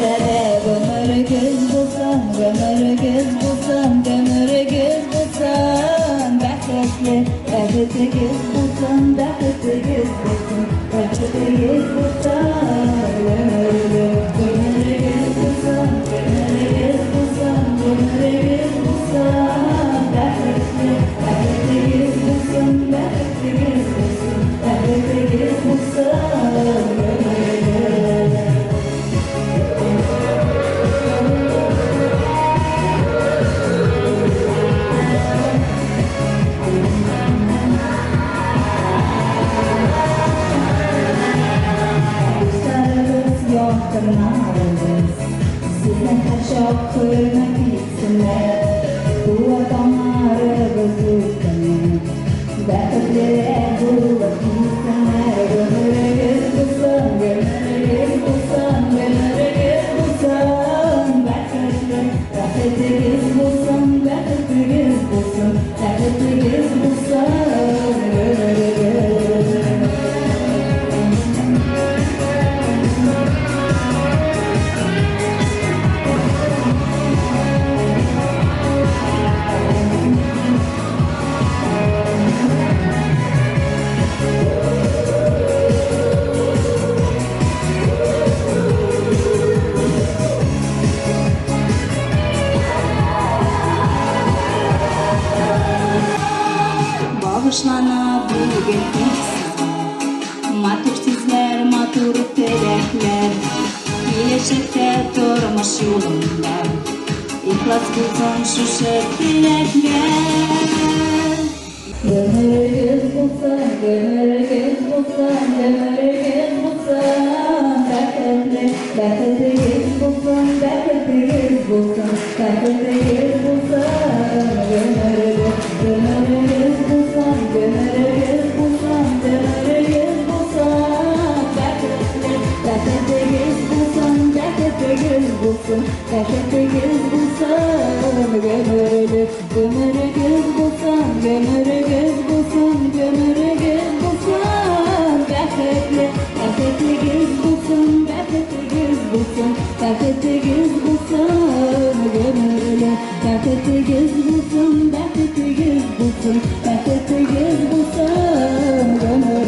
Gömere göz bulsan, gömere göz bulsan, gömere göz bulsan, bəxtli göz bulsan, bəxtli göz bulsan, bəxtli göz bulsan, gömere göz bulsan, gömere göz bulsan, gömere göz bulsan, bəxtli göz bulsan, bəxtli göz bulsan, bəxtli göz bulsan, sizden çok hürmet etsinler, bu adamları gözükmeyin, dertlere bulak etsinler. Gömere göz bulsan, gömere göz bulsan, gömere göz bulsan, dertli göz bulsan, dertli göz bulsan, dertli göz bulsan, gömere göz. Bağışlana bugün sizler, matur sizler, matur telekler, gelecekte durmuş yolunda, ihlas bulsun şu dilekler. Gömere göz bulsan, gömere göz bulsan, gömere göz bulsan, bəxtli göz bulsan, bəxtli göz bulsan, bəxtli göz bulsan, gömere göz bulsan, gömere göz bulsan, gömere göz bulsan, bəxtli göz bulsan, bəxtli göz bulsan, bəxtli göz bulsan, gömere göz bulsan, gömere göz bulsan, gömere göz bulsan, bəxtli göz bulsan, bəxtli göz bulsan, bəxtli göz bulsan, gömere bəxtli göz bulsan, bəxtli göz bulsan, bəxtli göz bulsan, gömere